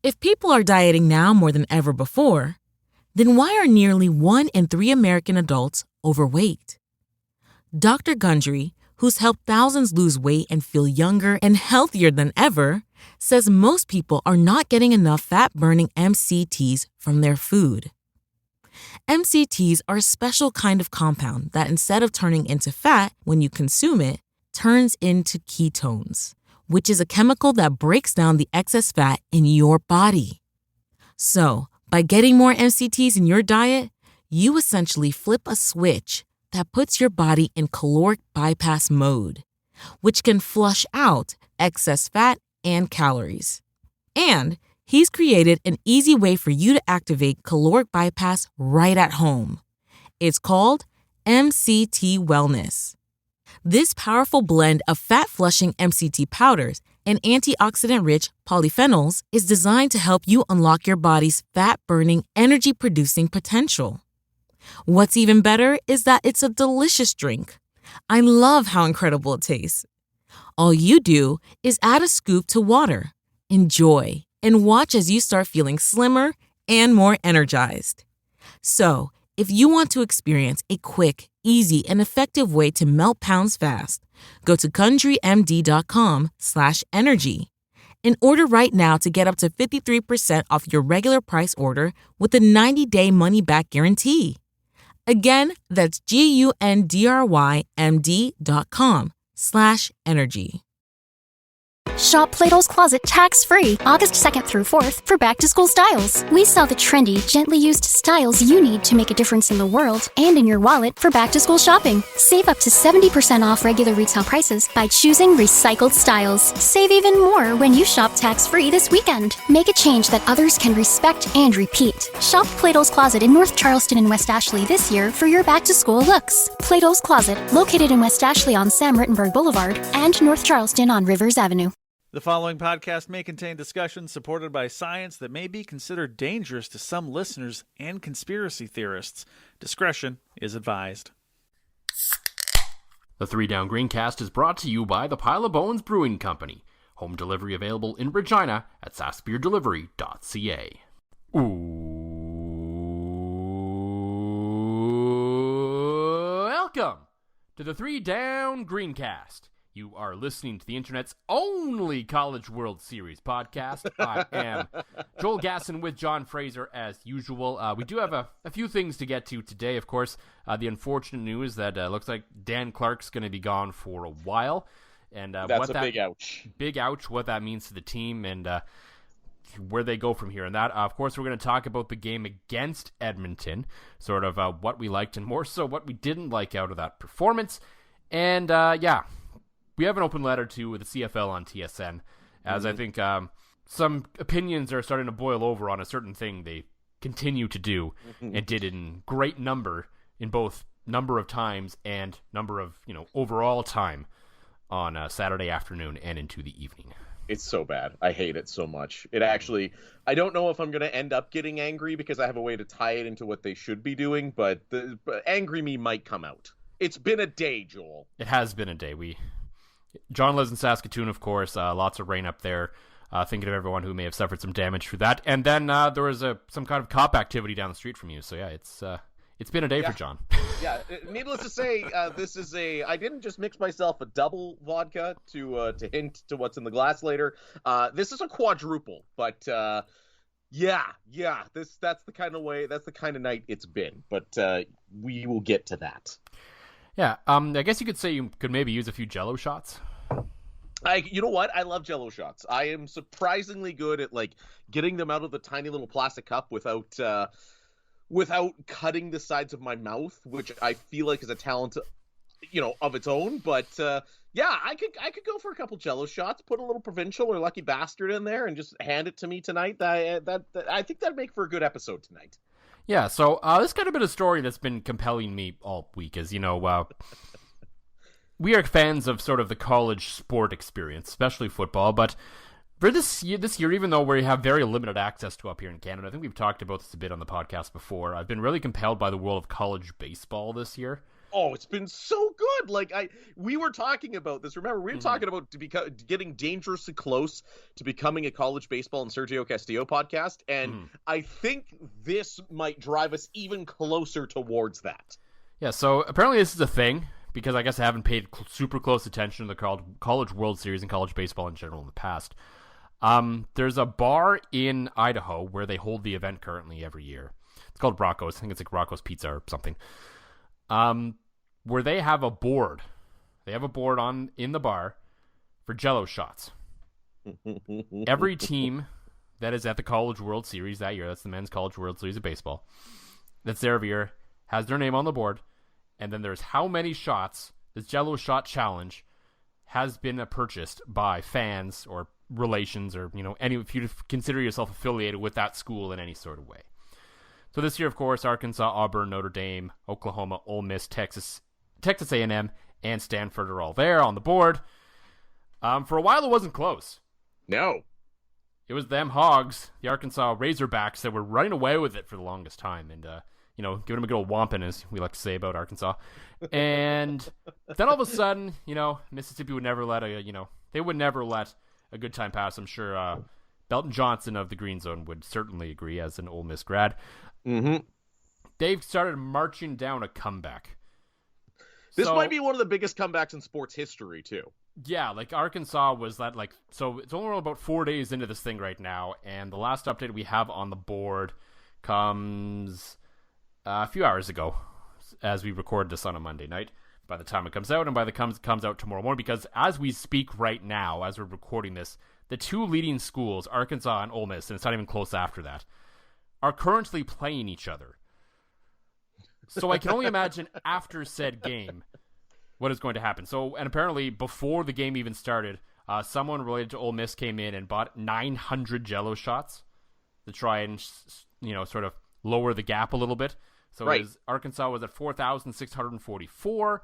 If people are dieting now more than ever before, then why are nearly 1 in 3 American adults overweight? Dr. Gundry, who's helped thousands lose weight and feel younger and healthier than ever, says most people are not getting enough fat-burning MCTs from their food. MCTs are a special kind of compound that instead of turning into fat when you consume it, turns into ketones, which is a chemical that breaks down the excess fat in your body. So, by getting more MCTs in your diet, you essentially flip a switch that puts your body in caloric bypass mode, which can flush out excess fat and calories. And he's created an easy way for you to activate caloric bypass right at home. It's called MCT Wellness. This powerful blend of fat-flushing MCT powders and antioxidant-rich polyphenols is designed to help you unlock your body's fat-burning, energy-producing potential. What's even better is that it's a delicious drink. I love how incredible it tastes. All you do is add a scoop to water, enjoy, and watch as you start feeling slimmer and more energized. So, if you want to experience a quick, easy, and effective way to melt pounds fast, go to GundryMD.com/energy and order right now to get up to 53% off your regular price order with a 90-day money-back guarantee. Again, that's GUNDRYMD.com/energy. Shop Plato's Closet tax-free August 2nd through 4th for back-to-school styles. We sell the trendy, gently used styles you need to make a difference in the world and in your wallet for back-to-school shopping. Save up to 70% off regular retail prices by choosing recycled styles. Save even more when you shop tax-free this weekend. Make a change that others can respect and repeat. Shop Plato's Closet in North Charleston and West Ashley this year for your back-to-school looks. Plato's Closet, located in West Ashley on Sam Rittenberg Boulevard and North Charleston on Rivers Avenue. The following podcast may contain discussions supported by science that may be considered dangerous to some listeners and conspiracy theorists. Discretion is advised. The Three Down Greencast is brought to you by the Pile of Bones Brewing Company. Home delivery available in Regina at sassbeerdelivery.ca. Welcome to the Three Down Greencast. You are listening to the internet's only College World Series podcast. I am Joel Gasson with John Fraser as usual. We do have a few things to get to today, of course. The unfortunate news that looks like Dan Clark's going to be gone for a while. And that's a big ouch. Big ouch, what that means to the team and where they go from here. And that, of course, we're going to talk about the game against Edmonton, sort of what we liked and more so what we didn't like out of that performance. And, we have an open letter to the CFL on TSN, as I think some opinions are starting to boil over on a certain thing they continue to do and did in great number in both number of times and number of, overall time on Saturday afternoon and into the evening. It's so bad. I hate it so much. It actually, I don't know if I'm going to end up getting angry because I have a way to tie it into what they should be doing, but the angry me might come out. It's been a day, Joel. It has been a day. John lives in Saskatoon, of course. Lots of rain up there. Thinking of everyone who may have suffered some damage through that. And then there was some kind of cop activity down the street from you. So yeah, it's been a day for John. Yeah, needless to say, this is I didn't just mix myself a double vodka to hint to what's in the glass later. This is a quadruple, but that's the kind of night it's been. But we will get to that. Yeah, I guess you could say you could maybe use a few Jell-O shots. You know what? I love Jell-O shots. I am surprisingly good at getting them out of the tiny little plastic cup without cutting the sides of my mouth, which I feel like is a talent, of its own. But I could go for a couple Jell-O shots, put a little Provincial or Lucky Bastard in there, and just hand it to me tonight. I think that'd make for a good episode tonight. Yeah, so this kind of been a story that's been compelling me all week, as we are fans of sort of the college sport experience, especially football, but for this year, even though we have very limited access to up here in Canada, I think we've talked about this a bit on the podcast before, I've been really compelled by the world of college baseball this year. Oh, it's been so good. Like we were talking about this. Remember, we were talking about getting dangerously close to becoming a college baseball and Sergio Castillo podcast, and I think this might drive us even closer towards that. Yeah. So apparently this is a thing because I guess I haven't paid super close attention to the College World Series and college baseball in general in the past. There's a bar in Idaho where they hold the event currently every year. It's called Rocco's. I think it's like Rocco's Pizza or something. Where they have a board. They have a board in the bar for Jell-O shots. Every team that is at the College World Series that year, that's the Men's College World Series of baseball, that's there every year, has their name on the board, and then there's how many shots this Jell-O shot challenge has been purchased by fans or relations or, if you consider yourself affiliated with that school in any sort of way. So this year, of course, Arkansas, Auburn, Notre Dame, Oklahoma, Ole Miss, Texas A&M, and Stanford are all there on the board. For a while, it wasn't close. No. It was them Hogs, the Arkansas Razorbacks, that were running away with it for the longest time. And, giving them a good old whomping, as we like to say about Arkansas. And then all of a sudden, Mississippi would never let they would never let a good time pass. I'm sure Belton Johnson of the Green Zone would certainly agree as an Ole Miss grad. Mm-hmm. They've started marching down a comeback. This might be one of the biggest comebacks in sports history, too. Yeah, like Arkansas was that, so it's only about 4 days into this thing right now, and the last update we have on the board comes a few hours ago, as we record this on a Monday night, by the time it comes out, and by the time it comes out tomorrow morning, because as we speak right now, as we're recording this, the two leading schools, Arkansas and Ole Miss, and it's not even close after that, are currently playing each other. So I can only imagine after said game what is going to happen. So, and apparently before the game even started, someone related to Ole Miss came in and bought 900 Jell-O shots to try and, sort of lower the gap a little bit. So right. Arkansas was at 4,644,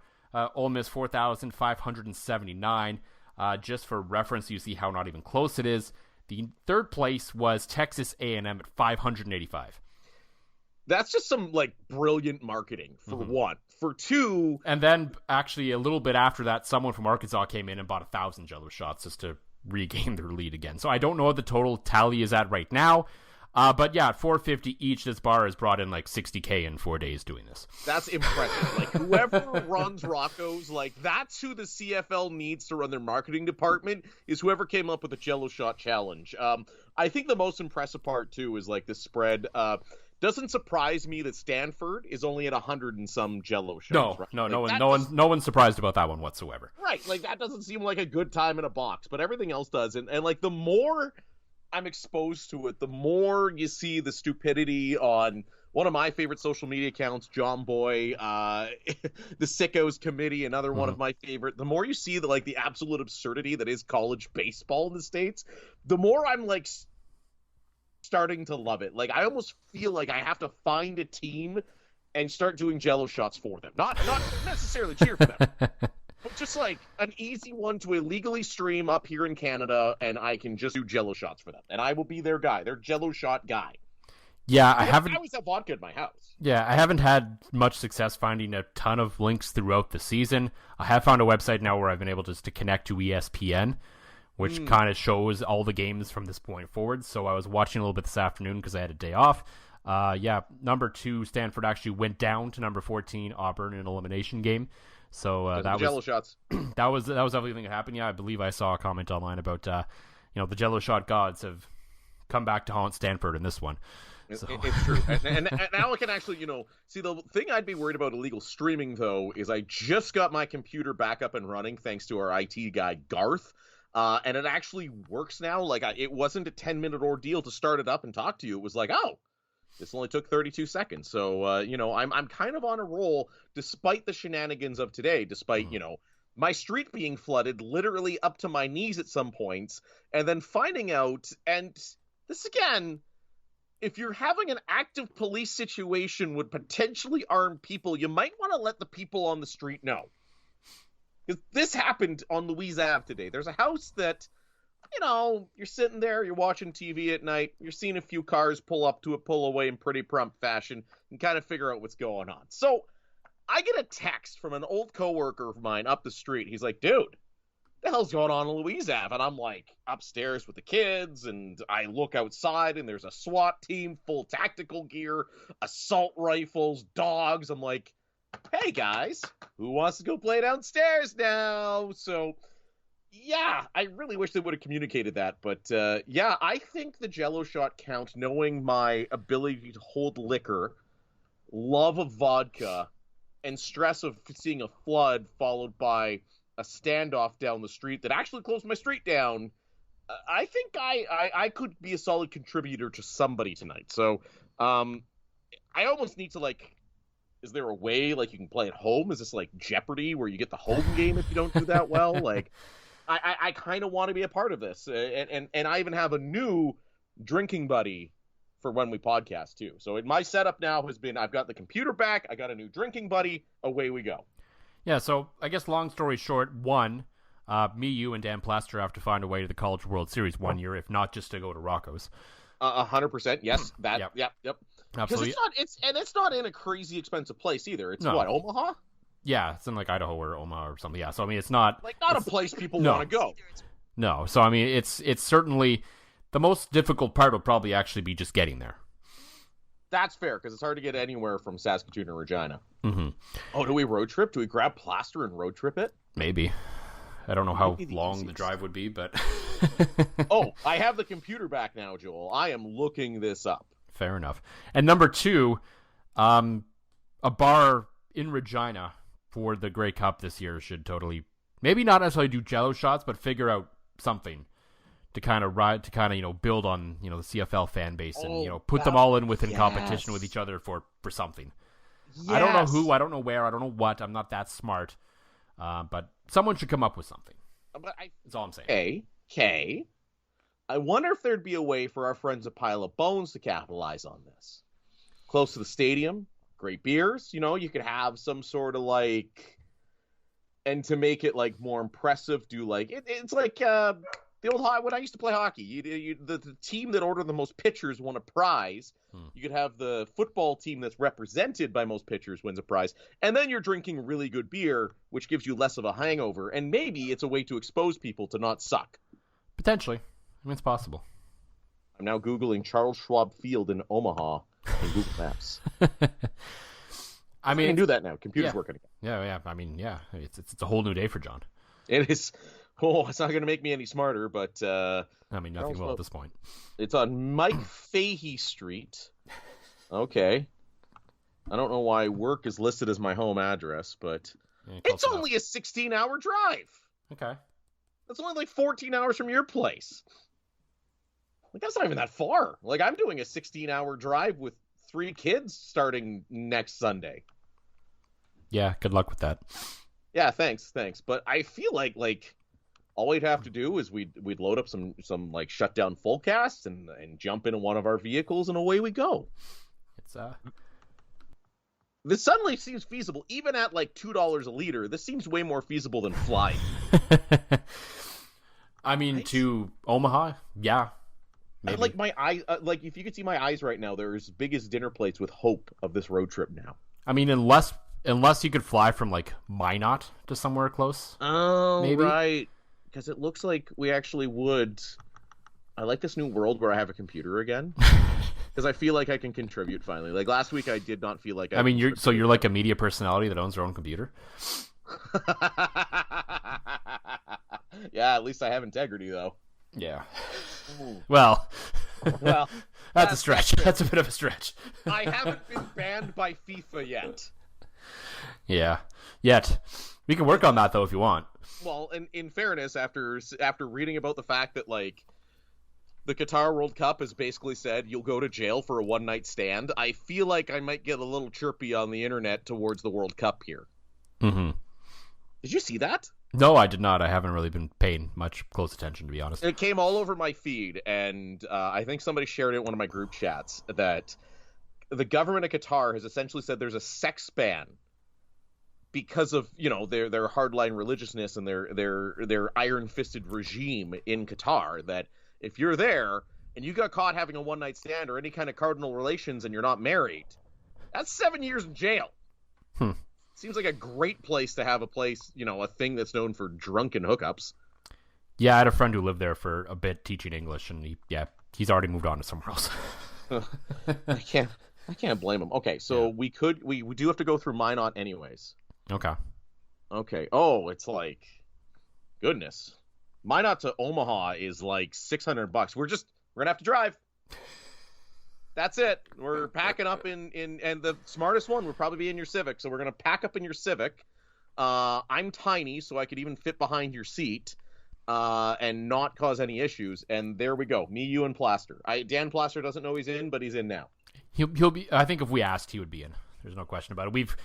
Ole Miss 4,579. Just for reference, you see how not even close it is. The third place was Texas A&M at 585. That's just some, brilliant marketing, for one. For two... And then, actually, a little bit after that, someone from Arkansas came in and bought 1,000 Jell-O shots just to regain their lead again. So I don't know what the total tally is at right now. But yeah, at 450 each, this bar has brought in $60K in 4 days doing this. That's impressive. Whoever runs Rocco's, that's who the CFL needs to run their marketing department, is whoever came up with the Jell-O shot challenge. I think the most impressive part too is the spread. Doesn't surprise me that Stanford is only at 100 and some Jell-O shots. No one's surprised about that one whatsoever. Right, that doesn't seem like a good time in a box, but everything else does. And the more I'm exposed to it, the more you see the stupidity on one of my favorite social media accounts, John Boy, the Sickos Committee, another one of my favorite. The more you see the absolute absurdity that is college baseball in the States, the more I'm starting to love it. I almost feel like I have to find a team and start doing Jell-O shots for them. Not necessarily cheer for them. But just an easy one to illegally stream up here in Canada, and I can just do Jell-O shots for them. And I will be their guy, their Jell-O shot guy. Yeah, I always have vodka in my house. Yeah, I haven't had much success finding a ton of links throughout the season. I have found a website now where I've been able to connect to ESPN, which kind of shows all the games from this point forward. So I was watching a little bit this afternoon because I had a day off. Number 2, Stanford actually went down to number 14, Auburn, in an elimination game. So that was Jell-O shots. that was everything that happened. Yeah, I believe I saw a comment online about the Jell-O shot gods have come back to haunt Stanford in this one. So. It's true. And now I can actually, see, the thing I'd be worried about illegal streaming, though, is I just got my computer back up and running thanks to our IT guy, Garth. And it actually works now. It wasn't a 10-minute ordeal to start it up and talk to you. It was this only took 32 seconds. So, I'm kind of on a roll despite the shenanigans of today, despite, my street being flooded literally up to my knees at some points, and then finding out, and this again, if you're having an active police situation with potentially armed people, you might want to let the people on the street know. Because this happened on Louise Ave today. There's a house that, you're sitting there, you're watching TV at night, you're seeing a few cars pull up to it, pull away in pretty prompt fashion, and kind of figure out what's going on. So, I get a text from an old coworker of mine up the street. He's like, dude, the hell's going on in Louise Ave? And I'm like upstairs with the kids, and I look outside and there's a SWAT team, full tactical gear, assault rifles, dogs. I'm like, hey guys, who wants to go play downstairs now? So yeah, I really wish they would have communicated that. But yeah, I think the Jell-O shot count, knowing my ability to hold liquor, love of vodka, and stress of seeing a flood followed by a standoff down the street that actually closed my street down. I think I could be a solid contributor to somebody tonight. So I almost need to, like, is there a way, like, you can play at home? Is this like Jeopardy where you get the home game if you don't do that well? Like, I kind of want to be a part of this. And I even have a new drinking buddy for when we podcast too. So my setup now has been, I've got the computer back, I got a new drinking buddy, away we go. Yeah, so I guess long story short, one, me, you, and Dan Plaster have to find a way to the College World Series one year, if not just to go to Rocco's. 100%, yes. That, yep. Absolutely. Because it's not in a crazy expensive place either. It's what, Omaha? Yeah, it's in like Idaho or Omaha or something. Yeah, so I mean, it's not a place people want to go. No, so I mean, it's certainly the most difficult part will probably actually be just getting there. That's fair, because it's hard to get anywhere from Saskatoon or Regina. Mm-hmm. Oh, do we road trip? Do we grab Plaster and road trip it? Maybe. I don't know how long the drive would be, but... Oh, I have the computer back now, Joel. I am looking this up. Fair enough. And number two, a bar in Regina for the Grey Cup this year should totally, maybe not necessarily do Jell-O shots, but figure out something to kind of build on, the CFL fan base and, put them all in within competition with each other for something. Yes. I don't know who, I don't know where, I don't know what. I'm not that smart. But someone should come up with something. That's all I'm saying. Okay. I wonder if there'd be a way for our friends at Pile of Bones to capitalize on this. Close to the stadium, great beers. You could have some sort of like, and to make it like more impressive, do like it's like the old when I used to play hockey. The team that ordered the most pitchers won a prize. You could have the football team that's represented by most pitchers wins a prize, and then you're drinking really good beer, which gives you less of a hangover. And maybe it's a way to expose people to not suck. Potentially. I mean, it's possible. I'm now Googling Charles Schwab Field in Omaha in Google Maps. I mean, I can do that now. Computer's working again. Yeah. I mean, yeah. It's a whole new day for John. It is. Oh, it's not going to make me any smarter, but... I mean, nothing will at this point. It's on Mike Fahey Street. Okay. I don't know why work is listed as my home address, but... Yeah, it's only a 16-hour drive. Okay. That's only like 14 hours from your place. Like, that's not even that far. Like, I'm doing a 16-hour drive with 3 kids starting next Sunday. Yeah, good luck with that. Yeah, thanks. But I feel like all we'd have to do is we'd load up some like shutdown full casts and jump into one of our vehicles and away we go. It's This suddenly seems feasible, even at like $2 a liter. This seems way more feasible than flying. I mean, right? To Omaha, yeah. Maybe. Like my eye, like if you could see my eyes right now, they're as big as dinner plates with hope of this road trip now. I mean, unless you could fly from like Minot to somewhere close. Oh, maybe. Right. Because it looks like we actually would. I like this new world where I have a computer again. Because I feel like I can contribute finally. Like last week, I did not feel like I mean, you're like a media personality that owns their own computer. Yeah, at least I have integrity, though. Yeah. Well, that's a stretch. That's a bit of a stretch. I haven't been banned by FIFA yet. Yeah, yet. We can work on that though if you want. Well, in fairness, after reading about the fact that like the Qatar World Cup has basically said you'll go to jail for a one-night stand, I feel like I might get a little chirpy on the internet towards the World Cup here. Mm-hmm. Did you see that? No, I did not. I haven't really been paying much close attention, to be honest. It came all over my feed, and I think somebody shared it in one of my group chats, that the government of Qatar has essentially said there's a sex ban because of, their hardline religiousness and their iron-fisted regime in Qatar, that if you're there and you got caught having a one-night stand or any kind of cardinal relations and you're not married, that's 7 years in jail. seems like a great place to have a place, a thing that's known for drunken hookups. Yeah, I had a friend who lived there for a bit teaching English, and he's already moved on to somewhere else. I can't blame him. Okay, so we do have to go through Minot anyways. Okay. Oh, it's like, goodness. Minot to Omaha is like $600. We're gonna have to drive. That's it. We're packing up and the smartest one would probably be in your Civic. So we're gonna pack up in your Civic. I'm tiny, so I could even fit behind your seat, and not cause any issues. And there we go. Me, you, and Plaster. Dan Plaster doesn't know he's in, but he's in now. He'll be. I think if we asked, he would be in. There's no question about it. We've,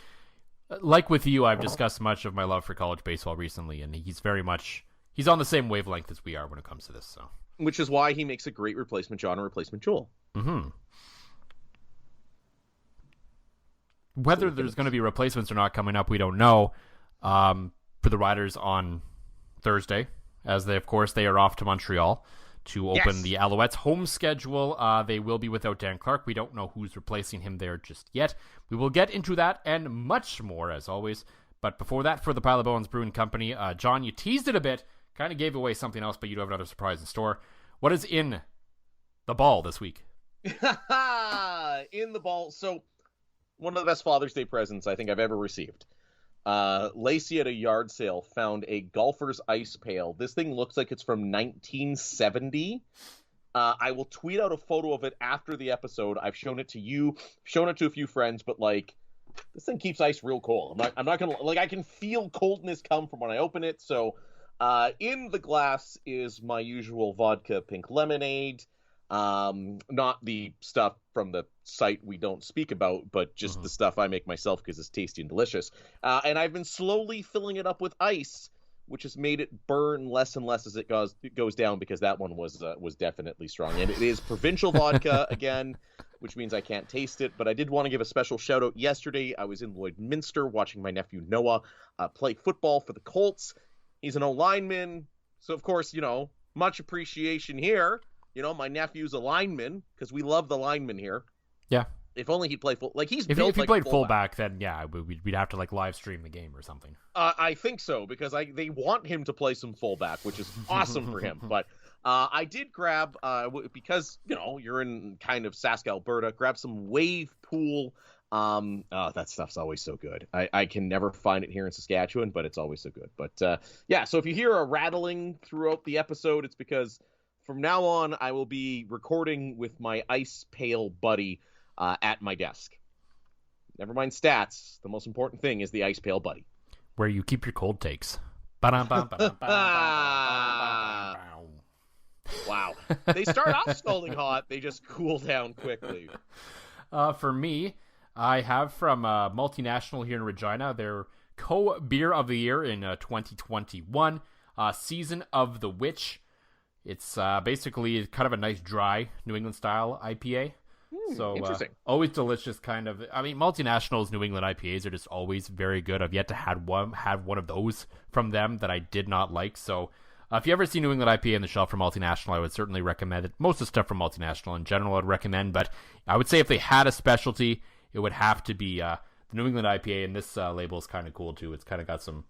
like with you, I've discussed much of my love for college baseball recently, and he's on the same wavelength as we are when it comes to this. So, which is why he makes a great replacement John and replacement Joel. Mm-hmm. Whether there's going to be replacements or not coming up, we don't know. For the Riders on Thursday, as they are off to Montreal to open the Alouettes' home schedule. They will be without Dan Clark. We don't know who's replacing him there just yet. We will get into that and much more, as always. But before that, for the Pile of Bones Brewing Company, John, you teased it a bit, kind of gave away something else, but you do have another surprise in store. What is in the ball this week? In the ball. So, one of the best Father's Day presents I think I've ever received. Lacey at a yard sale found a golfer's ice pail. This thing looks like it's from 1970. I will tweet out a photo of it after the episode. I've shown it to you, shown it to a few friends, but like, this thing keeps ice real cold. I'm not gonna, like, I can feel coldness come from when I open it. So, in the glass is my usual vodka pink lemonade. Not the stuff from the site we don't speak about, but just the stuff I make myself because it's tasty and delicious. And I've been slowly filling it up with ice, which has made it burn less and less as it goes down, because that one was definitely strong. And it is provincial vodka again, which means I can't taste it. But I did want to give a special shout out. Yesterday, I was in Lloydminster watching my nephew Noah play football for the Colts. He's an O-lineman, so of course, much appreciation here. My nephew's a lineman, because we love the lineman here. Yeah. If only he'd play full, like he's if built he like played a fullback, then yeah, we'd have to like live stream the game or something. I think so, because they want him to play some fullback, which is awesome for him. But I did grab because you're in kind of Sask, Alberta. Grab some wave pool. That stuff's always so good. I can never find it here in Saskatchewan, but it's always so good. But yeah, so if you hear a rattling throughout the episode, it's because from now on, I will be recording with my ice pail buddy at my desk. Never mind stats. The most important thing is the ice pail buddy. Where you keep your cold takes. Wow. They start off scalding hot. They just cool down quickly. For me, I have from Multinational here in Regina, their Co-Beer of the Year in 2021, Season of the Witch. It's basically kind of a nice dry New England style IPA. So interesting. Always delicious kind of. I mean, Multinational's New England IPAs are just always very good. I've yet to have one of those from them that I did not like. So if you ever see New England IPA on the shelf from Multinational, I would certainly recommend it. Most of the stuff from Multinational in general I'd recommend, but I would say if they had a specialty, it would have to be the New England IPA, and this label is kind of cool too. It's kind of got some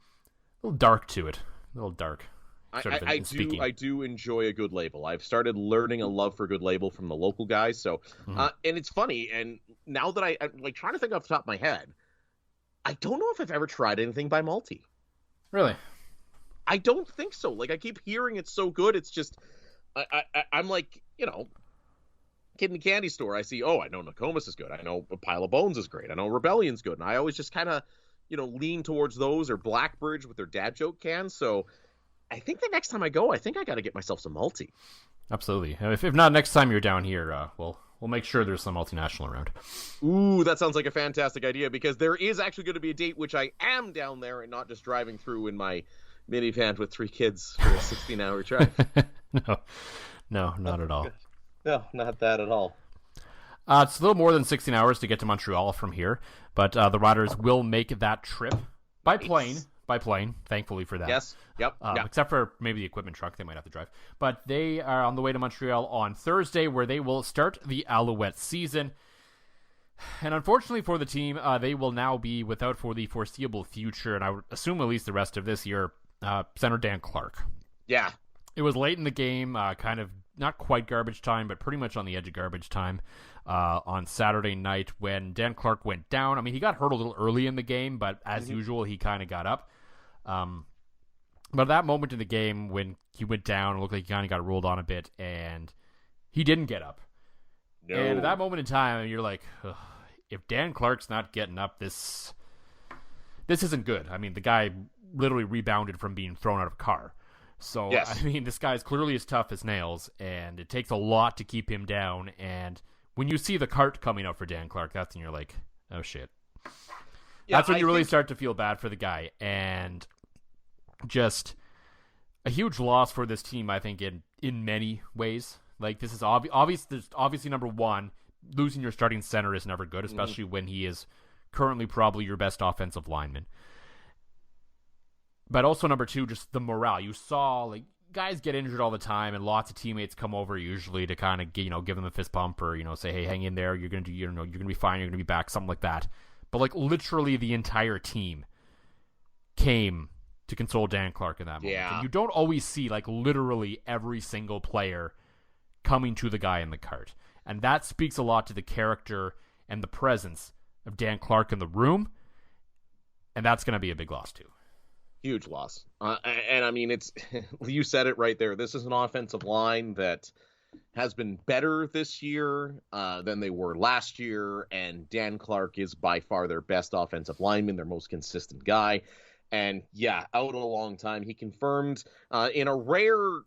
little dark to it, a little dark. I do enjoy a good label. I've started learning a love for a good label from the local guys. So, and it's funny. And now that I'm like trying to think off the top of my head, I don't know if I've ever tried anything by Multi. Really? I don't think so. Like, I keep hearing it's so good. It's just, I'm like, kid in the candy store. I see, I know Nokomis is good. I know A Pile of Bones is great. I know Rebellion's good. And I always just kind of, lean towards those, or Blackbridge with their dad joke cans. So I think the next time I go, I think I got to get myself some Multi. Absolutely. If not next time you're down here, we'll make sure there's some Multinational around. Ooh, that sounds like a fantastic idea, because there is actually going to be a date which I am down there and not just driving through in my minivan with 3 kids for a 16-hour drive. No, not at all. No, not that at all. It's a little more than 16 hours to get to Montreal from here, but the Riders will make that trip by plane. By plane, thankfully for that. Yes, yep. Except for maybe the equipment truck they might have to drive. But they are on the way to Montreal on Thursday, where they will start the Alouette season. And unfortunately for the team, they will now be without for the foreseeable future, and I would assume at least the rest of this year, center Dan Clark. Yeah. It was late in the game, kind of not quite garbage time, but pretty much on the edge of garbage time on Saturday night when Dan Clark went down. I mean, he got hurt a little early in the game, but as usual, he kind of got up. But at that moment in the game when he went down, it looked like he kind of got rolled on a bit, and he didn't get up. No. And at that moment in time, you're like, ugh, if Dan Clark's not getting up, this isn't good. I mean, the guy literally rebounded from being thrown out of a car. So, yes. I mean, this guy's clearly as tough as nails, and it takes a lot to keep him down. And when you see the cart coming up for Dan Clark, that's when you're like, oh, shit. Yeah, that's when you really start to feel bad for the guy. And just a huge loss for this team, I think, in many ways. Like, this is obvious. There's obviously, number one, losing your starting center is never good, especially when he is currently probably your best offensive lineman. But also, number two, just the morale. You saw, like, guys get injured all the time, and lots of teammates come over usually to kind of, give them a fist bump or, say, hey, hang in there. You're going to you're going to be fine. You're going to be back, something like that. But, like, literally the entire team came to console Dan Clark in that moment. Yeah. And you don't always see, like, literally every single player coming to the guy in the cart. And that speaks a lot to the character and the presence of Dan Clark in the room. And that's going to be a big loss, too. Huge loss. And I mean, it's you said it right there. This is an offensive line that has been better this year than they were last year. And Dan Clark is by far their best offensive lineman, their most consistent guy. And yeah, out a long time. He confirmed in a rare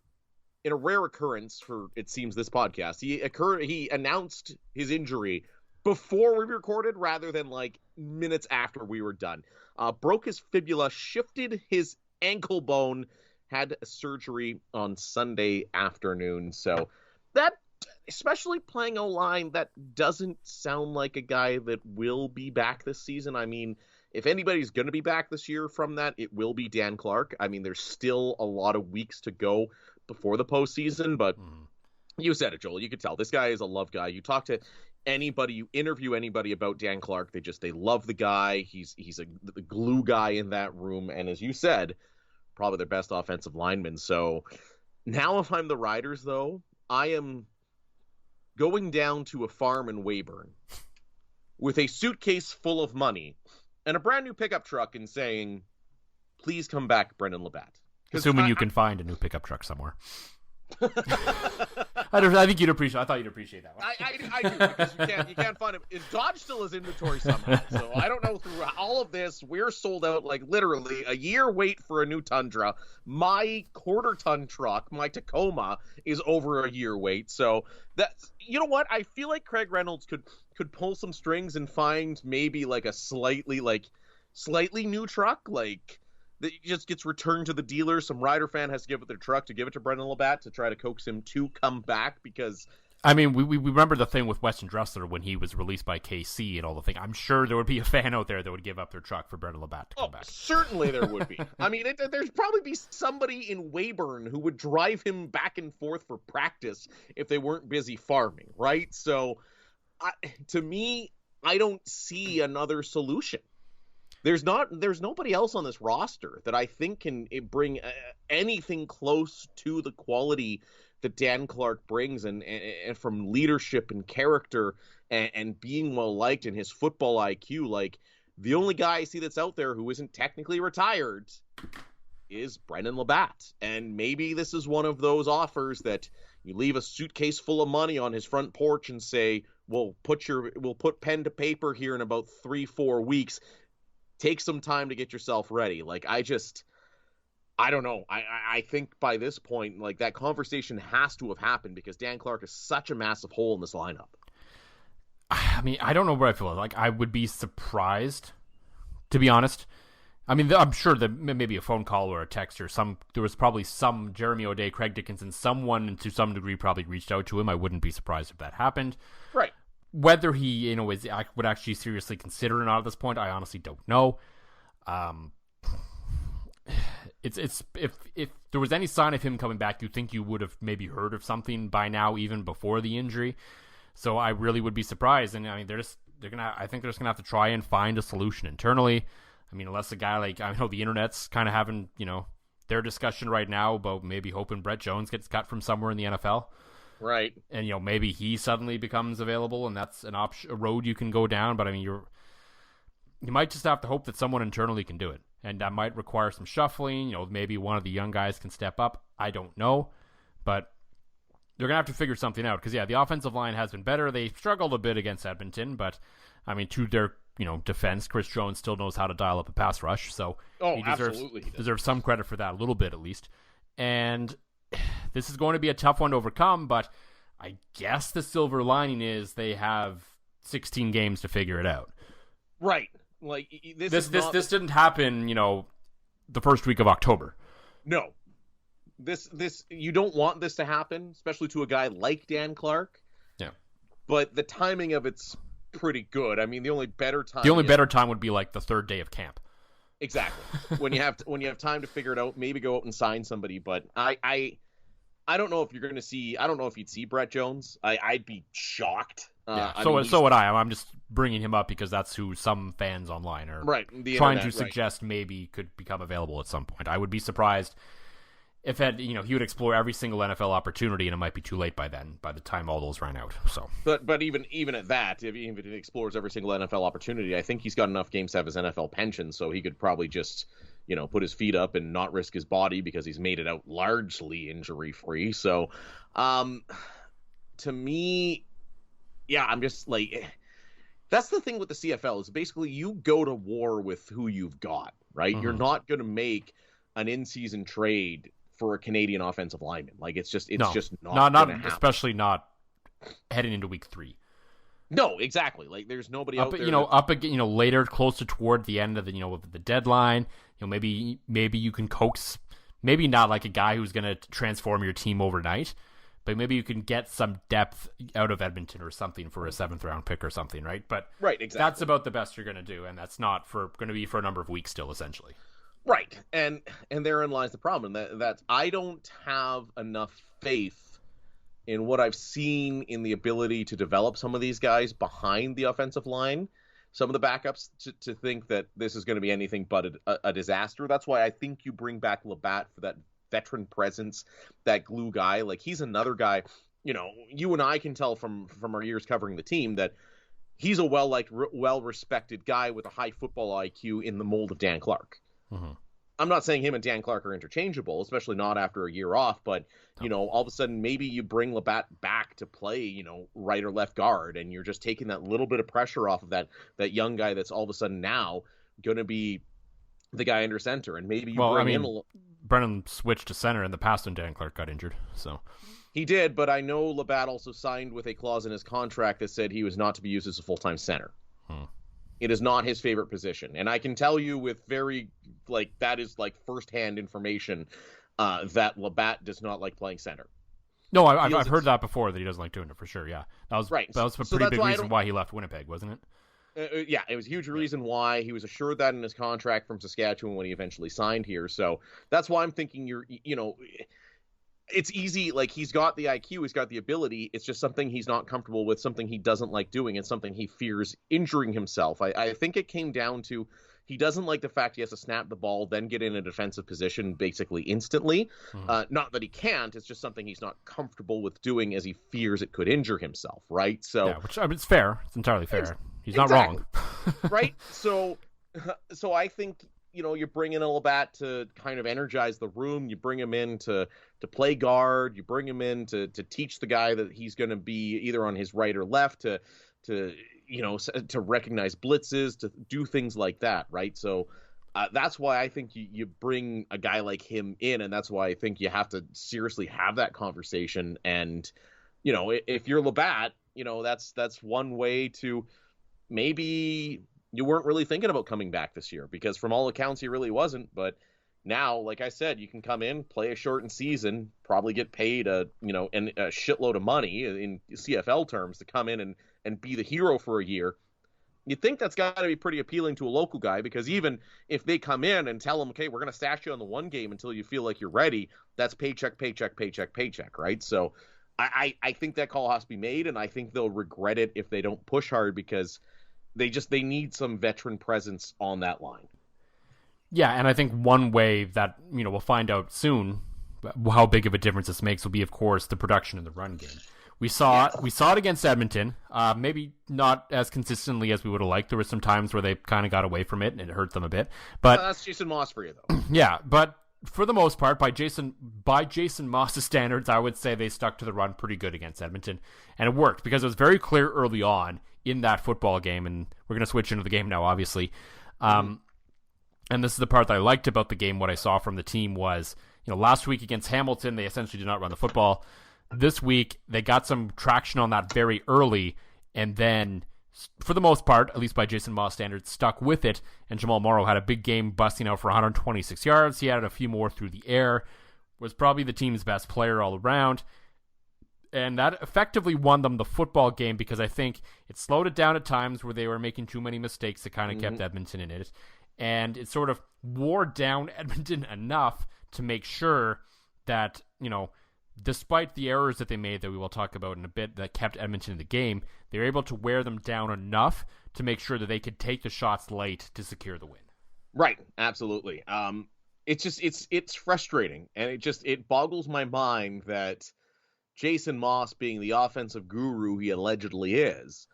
occurrence for, it seems, this podcast, he announced his injury before we recorded rather than like minutes after we were done. Broke his fibula, shifted his ankle bone, had surgery on Sunday afternoon. So that, especially playing O-line, that doesn't sound like a guy that will be back this season. I mean, if anybody's going to be back this year from that, it will be Dan Clark. I mean, there's still a lot of weeks to go before the postseason, but you said it, Joel. You could tell this guy is a love guy. You talk to anybody, you interview anybody about Dan Clark, they love the guy. He's the glue guy in that room, and as you said, probably their best offensive lineman. So now, if I'm the Riders, though, I am going down to a farm in Weyburn with a suitcase full of money and a brand new pickup truck and saying, "Please come back, Brendan Labatt." Assuming you can find a new pickup truck somewhere. I think you'd appreciate. I thought you'd appreciate that one. I do, because you can't find it. Dodge still has inventory somehow, so I don't know. Through all of this, we're sold out. Like literally a year wait for a new Tundra. My quarter-ton truck, my Tacoma, is over a year wait. So that's, you know what? I feel like Craig Reynolds could pull some strings and find maybe like a slightly new truck, like that just gets returned to the dealer. Some Rider fan has to give it their truck to give it to Brendan Labatt to try to coax him to come back, because I mean, we remember the thing with Weston Dressler when he was released by KC and all the thing. I'm sure there would be a fan out there that would give up their truck for Brendan Labatt to come back. Certainly there would be. I mean, there's probably be somebody in Weyburn who would drive him back and forth for practice if they weren't busy farming, right? So, to me, I don't see another solution. There's nobody else on this roster that I think can bring anything close to the quality that Dan Clark brings, and from leadership and character and being well liked and his football IQ. Like, the only guy I see that's out there who isn't technically retired is Brendan Labatt. And maybe this is one of those offers that you leave a suitcase full of money on his front porch and say, we'll put pen to paper here in about 3-4 weeks. Take some time to get yourself ready. Like, I don't know. I think by this point, like, that conversation has to have happened, because Dan Clark is such a massive hole in this lineup. I mean, I don't know where I feel. Like, I would be surprised, to be honest. I mean, I'm sure that maybe a phone call or a text or there was probably some Jeremy O'Day, Craig Dickinson, someone to some degree probably reached out to him. I wouldn't be surprised if that happened. Right. Whether he, would actually seriously consider it or not at this point, I honestly don't know. It's if there was any sign of him coming back, you'd think you would have maybe heard of something by now, even before the injury. So I really would be surprised. And I mean, I think they're just gonna have to try and find a solution internally. I mean, unless a guy like, I know the internet's kind of having, their discussion right now about maybe hoping Brett Jones gets cut from somewhere in the NFL. Right. And, maybe he suddenly becomes available and that's an option, a road you can go down. But I mean, you might just have to hope that someone internally can do it. And that might require some shuffling. Maybe one of the young guys can step up. I don't know. But they're going to have to figure something out. Because, the offensive line has been better. They struggled a bit against Edmonton. But, I mean, to their defense, Chris Jones still knows how to dial up a pass rush. So he deserves some credit for that, a little bit at least. And this is going to be a tough one to overcome. But I guess the silver lining is they have 16 games to figure it out. Right. Like this didn't happen, the first week of October. No. This you don't want this to happen, especially to a guy like Dan Clark. Yeah. But the timing of it's pretty good. I mean, the only better time would be like the third day of camp. Exactly. when you have time to figure it out, maybe go out and sign somebody, but I don't know if you're going to see. I don't know if you'd see Brett Jones. I'd be shocked. So would I. I'm just bringing him up because that's who some fans online are trying to suggest maybe could become available at some point. I would be surprised if he would explore every single NFL opportunity, and it might be too late by then. By the time all those ran out. So, but even at that, if he explores every single NFL opportunity, I think he's got enough games to have his NFL pension, so he could probably just put his feet up and not risk his body because he's made it out largely injury-free. So, to me, I'm just like, that's the thing with the CFL is basically you go to war with who you've got, right? Mm-hmm. You're not going to make an in-season trade for a Canadian offensive lineman. Like it's just not especially not heading into week 3. No, exactly. Like there's nobody out there. Later, closer toward the end of the deadline, maybe you can coax, maybe not like a guy who's going to transform your team overnight, but maybe you can get some depth out of Edmonton or something for a 7th round pick or something, right? But right, exactly. That's about the best you're going to do, and that's not going to be for a number of weeks still, essentially. Right, and therein lies the problem. That I don't have enough faith in what I've seen in the ability to develop some of these guys behind the offensive line, some of the backups, to think that this is going to be anything but a disaster. That's why I think you bring back Labatt for that veteran presence, that glue guy. Like he's another guy, you and I can tell from our years covering the team that he's a well-liked, well-respected guy with a high football IQ in the mold of Dan Clark. Mm-hmm. I'm not saying him and Dan Clark are interchangeable, especially not after a year off, but, all of a sudden maybe you bring Labatt back to play, right or left guard, and you're just taking that little bit of pressure off of that young guy that's all of a sudden now going to be the guy under center, and maybe you Brennan switched to center in the past when Dan Clark got injured, so... He did, but I know Labatt also signed with a clause in his contract that said he was not to be used as a full-time center. It is not his favorite position. And I can tell you with that is firsthand information that Labatt does not like playing center. No, I've heard that before, that he doesn't like doing it for sure, yeah. That was right. That was a pretty big reason why he left Winnipeg, wasn't it? Yeah, it was a huge reason why. He was assured that in his contract from Saskatchewan when he eventually signed here. So that's why I'm thinking it's easy. Like he's got the IQ, he's got the ability. It's just something he's not comfortable with, something he doesn't like doing, and something he fears injuring himself. I think it came down to he doesn't like the fact he has to snap the ball, then get in a defensive position basically instantly. Mm-hmm. Not that he can't. It's just something he's not comfortable with doing, as he fears it could injure himself. Right. So, yeah, which it's fair. It's entirely fair. He's not wrong. Right. So I think. You bring in a Labatt to kind of energize the room. You bring him in to play guard. You bring him in to teach the guy that he's going to be either on his right or left to recognize blitzes, to do things like that, right? So that's why I think you bring a guy like him in, and that's why I think you have to seriously have that conversation. And if you're Labatt, that's one way to maybe. You weren't really thinking about coming back this year, because from all accounts he really wasn't. But now, like I said, you can come in, play a shortened season, probably get paid a shitload of money in CFL terms to come in and be the hero for a year. You'd think that's got to be pretty appealing to a local guy, because even if they come in and tell him, okay, we're going to stash you on the one game until you feel like you're ready, that's paycheck, paycheck, paycheck, paycheck, right? So I think that call has to be made, and I think they'll regret it if they don't push hard, because they need some veteran presence on that line. Yeah, and I think one way that, we'll find out soon how big of a difference this makes will be, of course, the production in the run game. We saw it against Edmonton, maybe not as consistently as we would have liked. There were some times where they kind of got away from it and it hurt them a bit. But that's Jason Moss for you, though. Yeah, but for the most part, by Jason Moss's standards, I would say they stuck to the run pretty good against Edmonton, and it worked because it was very clear early on in that football game, and we're going to switch into the game now, obviously. And this is the part that I liked about the game. What I saw from the team was, last week against Hamilton, they essentially did not run the football. This week, they got some traction on that very early, and then, for the most part, at least by Jason Moss standards, stuck with it, and Jamal Morrow had a big game busting out for 126 yards. He added a few more through the air, was probably the team's best player all around, and that effectively won them the football game because I think it slowed it down at times where they were making too many mistakes that kind of kept Edmonton in it, and it sort of wore down Edmonton enough to make sure that, despite the errors that they made that we will talk about in a bit that kept Edmonton in the game, they were able to wear them down enough to make sure that they could take the shots late to secure the win. Right, absolutely. It's frustrating, and it boggles my mind that Jason Moss, being the offensive guru he allegedly is,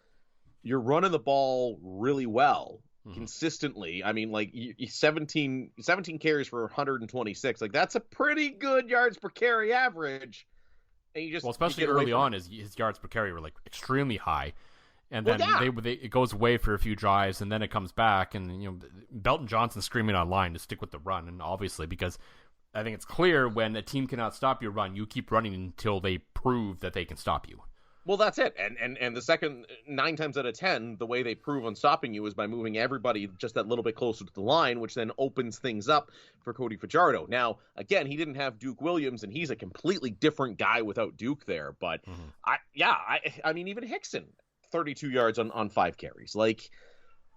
you're running the ball really well. Consistently. I mean, like 17 carries for 126. Like, that's a pretty good yards per carry average. And you just especially early on, his yards per carry were like extremely high, and then it goes away for a few drives, and then it comes back, and Belton Johnson screaming online to stick with the run, and obviously because I think it's clear when a team cannot stop your run, you keep running until they prove that they can stop you. Well, that's it. And the second 9 times out of 10, the way they prove on stopping you is by moving everybody just that little bit closer to the line, which then opens things up for Cody Fajardo. Now, again, he didn't have Duke Williams, and he's a completely different guy without Duke there. But I mean, even Hickson, 32 yards on 5 carries. Like,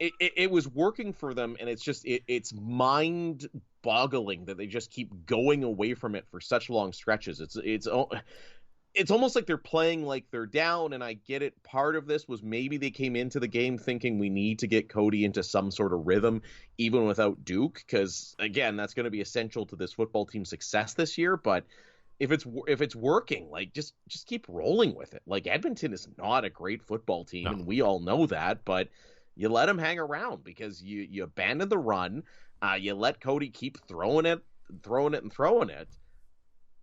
it was working for them, and it's mind-boggling that they just keep going away from it for such long stretches. It's almost like they're playing like they're down, and I get it. Part of this was maybe they came into the game thinking we need to get Cody into some sort of rhythm, even without Duke, because, again, that's going to be essential to this football team's success this year. But if it's working, like, just keep rolling with it. Like, Edmonton is not a great football team, and we all know that, but you let them hang around because you abandon the run, you let Cody keep throwing it,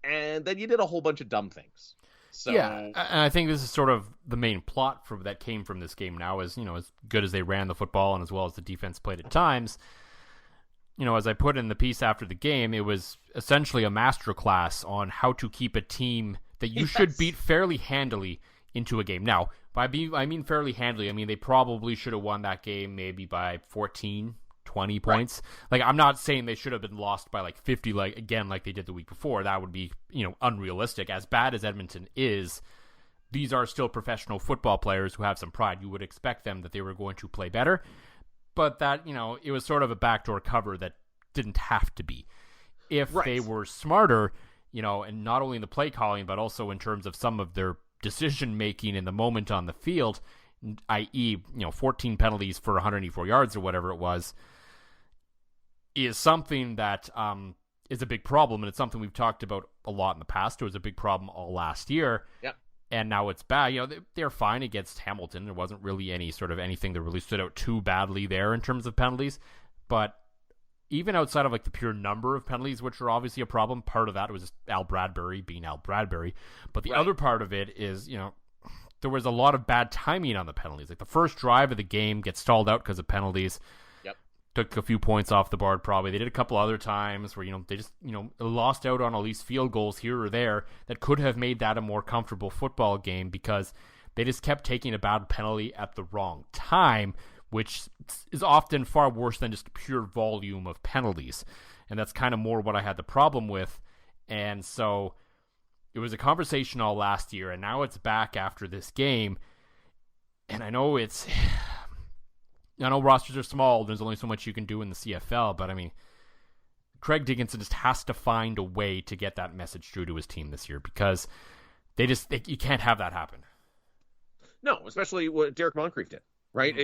and then you did a whole bunch of dumb things. So, yeah, and I think this is sort of the main plot that came from this game now is, as good as they ran the football and as well as the defense played at times, as I put in the piece after the game, it was essentially a masterclass on how to keep a team that you should beat fairly handily into a game. Now, I mean fairly handily, I mean they probably should have won that game maybe by 14, 20 points. Right. Like, I'm not saying they should have been lost by like 50, like they did the week before. That would be, unrealistic. As bad as Edmonton is, these are still professional football players who have some pride. You would expect them that they were going to play better, but that, it was sort of a backdoor cover that didn't have to be. If they were smarter, and not only in the play calling, but also in terms of some of their decision making in the moment on the field, i.e., 14 penalties for 184 yards or whatever it was, is something that is a big problem, and it's something we've talked about a lot in the past. It was a big problem all last year, and now it's bad. They're fine against Hamilton. There wasn't really any sort of anything that really stood out too badly there in terms of penalties, but even outside of like the pure number of penalties, which are obviously a problem, part of that was Al Bradbury being Al Bradbury, but the other part of it is, there was a lot of bad timing on the penalties. Like, the first drive of the game gets stalled out because of penalties. Took a few points off the board probably. They did a couple other times where, they just, lost out on at least field goals here or there that could have made that a more comfortable football game because they just kept taking a bad penalty at the wrong time, which is often far worse than just pure volume of penalties. And that's kind of more what I had the problem with. And so it was a conversation all last year, and now it's back after this game. And I know rosters are small. There's only so much you can do in the CFL, but I mean, Craig Dickinson just has to find a way to get that message through to his team this year because you can't have that happen. No, especially what Derek Moncrief did. right?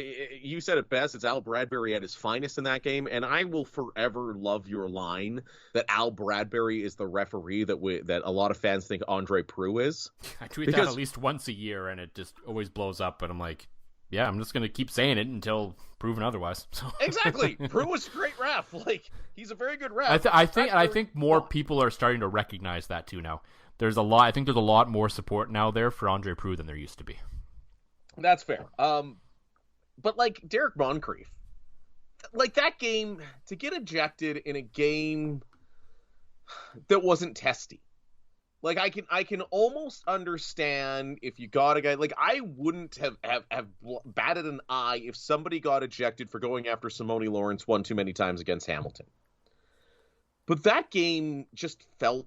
You said it best. It's Al Bradbury at his finest in that game, and I will forever love your line that Al Bradbury is the referee that a lot of fans think Andre Proulx is. I tweet that at least once a year, and it just always blows up, and I'm like, yeah, I'm just going to keep saying it until proven otherwise. So. Exactly. Proulx was a great ref. Like, he's a very good ref. I think more people are starting to recognize that too now. I think there's a lot more support now there for Andre Proulx than there used to be. That's fair. But like Derek Moncrief, like that game, to get ejected in a game that wasn't testy. Like I can almost understand if you got a guy, like I wouldn't have batted an eye if somebody got ejected for going after Simone Lawrence one too many times against Hamilton. But that game just felt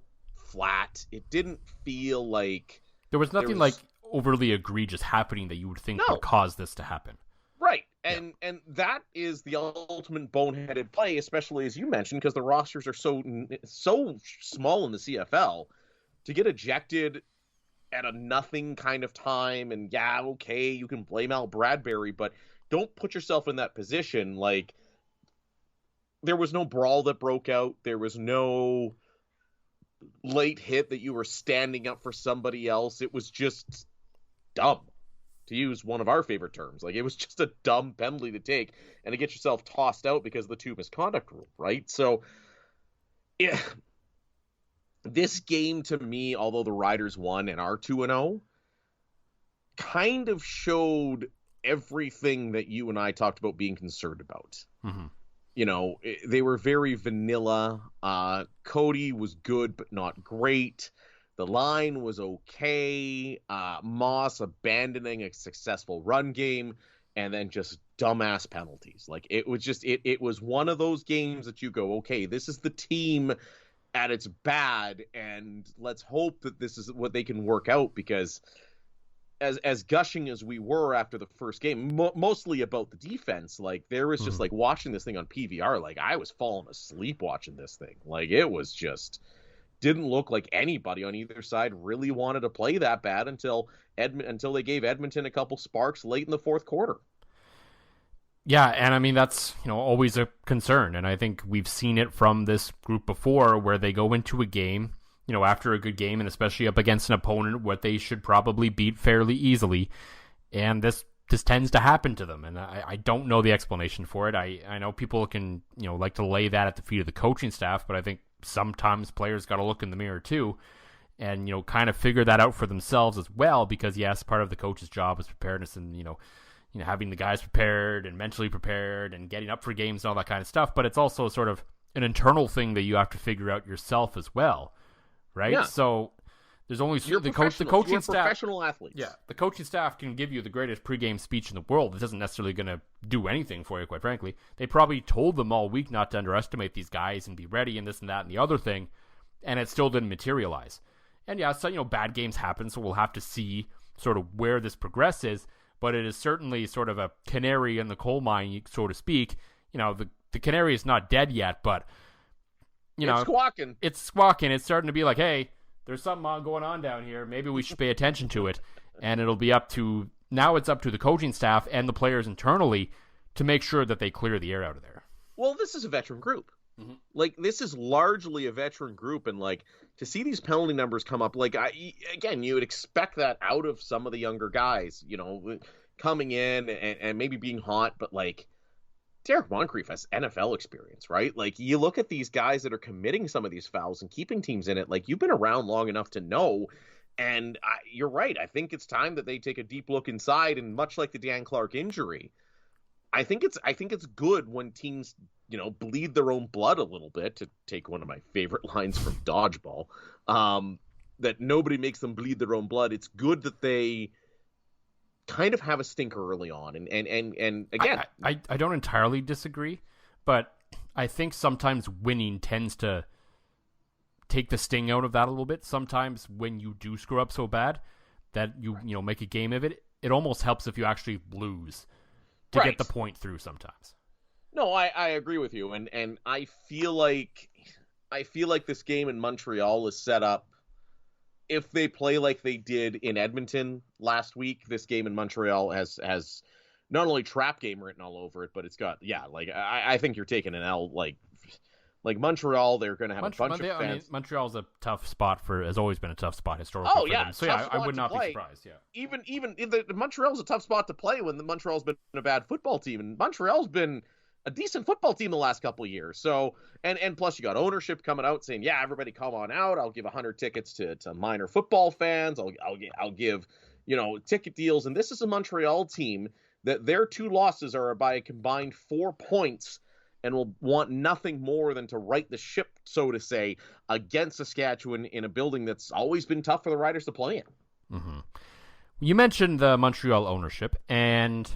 flat. It didn't feel like there was nothing like overly egregious happening that you would think would cause this to happen. Right. And that is the ultimate boneheaded play, especially as you mentioned, because the rosters are so small in the CFL. To get ejected at a nothing kind of time, and yeah, okay, you can blame Al Bradbury, but don't put yourself in that position. Like, there was no brawl that broke out. There was no late hit that you were standing up for somebody else. It was just dumb, to use one of our favorite terms. Like, it was just a dumb penalty to take and to get yourself tossed out because of the two misconduct rule, right? So, yeah. This game, to me, although the Riders won and are 2-0, kind of showed everything that you and I talked about being concerned about. Mm-hmm. You know, they were very vanilla. Cody was good, but not great. The line was okay. Moss abandoning a successful run game, and then just dumbass penalties. Like, it was just, it was one of those games that you go, okay, this is the team at its bad, and let's hope that this is what they can work out, because as gushing as we were after the first game, mostly about the defense, like there was just like watching this thing on PVR, like I was falling asleep watching this thing. Like it was just didn't look like anybody on either side really wanted to play that bad until they gave Edmonton a couple sparks late in the fourth quarter. Yeah, and I mean, that's, always a concern, and I think we've seen it from this group before where they go into a game, after a good game, and especially up against an opponent what they should probably beat fairly easily, and this tends to happen to them, and I don't know the explanation for it. I know people can, like to lay that at the feet of the coaching staff, but I think sometimes players got to look in the mirror too, and, kind of figure that out for themselves as well, because yes, part of the coach's job is preparedness and, having the guys prepared and mentally prepared and getting up for games and all that kind of stuff. But it's also sort of an internal thing that you have to figure out yourself as well, right? Yeah. So there's only the coaching staff. Professional athletes. Yeah, the coaching staff can give you the greatest pregame speech in the world. It isn't necessarily going to do anything for you, quite frankly. They probably told them all week not to underestimate these guys and be ready and this and that and the other thing, and it still didn't materialize. And yeah, so bad games happen, so we'll have to see sort of where this progresses. But it is certainly sort of a canary in the coal mine, so to speak. The canary is not dead yet, but, it's squawking. It's squawking. It's starting to be like, hey, there's something going on down here. Maybe we should pay attention to it. And it'll be now it's up to the coaching staff and the players internally to make sure that they clear the air out of there. Well, this is a veteran group. Mm-hmm. Like, this is largely a veteran group, and like to see these penalty numbers come up, like you would expect that out of some of the younger guys, coming in and maybe being hot, but like Derek Moncrief has NFL experience, right? Like, you look at these guys that are committing some of these fouls and keeping teams in it, like you've been around long enough to know. And you're right. I think it's time that they take a deep look inside, and much like the Dan Clark injury, I think it's good when teams, bleed their own blood a little bit, to take one of my favorite lines from Dodgeball, that nobody makes them bleed their own blood. It's good that they kind of have a stinker early on. And again, I don't entirely disagree, but I think sometimes winning tends to take the sting out of that a little bit. Sometimes when you do screw up so bad that you make a game of it, it almost helps if you actually lose to get the point through sometimes. No, I agree with you, and I feel like this game in Montreal is set up. If they play like they did in Edmonton last week, this game in Montreal has not only trap game written all over it, but it's got like I think you're taking an L. Like Montreal, they're going to have a bunch of fans. I mean, Montreal's a tough spot has always been a tough spot historically. Oh for yeah, them. So yeah, I would not be surprised. Yeah, even the Montreal's a tough spot to play when the Montreal's been a bad football team, and Montreal's been a decent football team the last couple of years. So and plus you got ownership coming out saying, yeah, everybody come on out. I'll give 100 tickets to minor football fans. I'll give ticket deals. And this is a Montreal team that their 2 losses are by a combined 4 points. And will want nothing more than to right the ship, so to say, against Saskatchewan in a building that's always been tough for the Riders to play in. Mm-hmm. You mentioned the Montreal ownership, and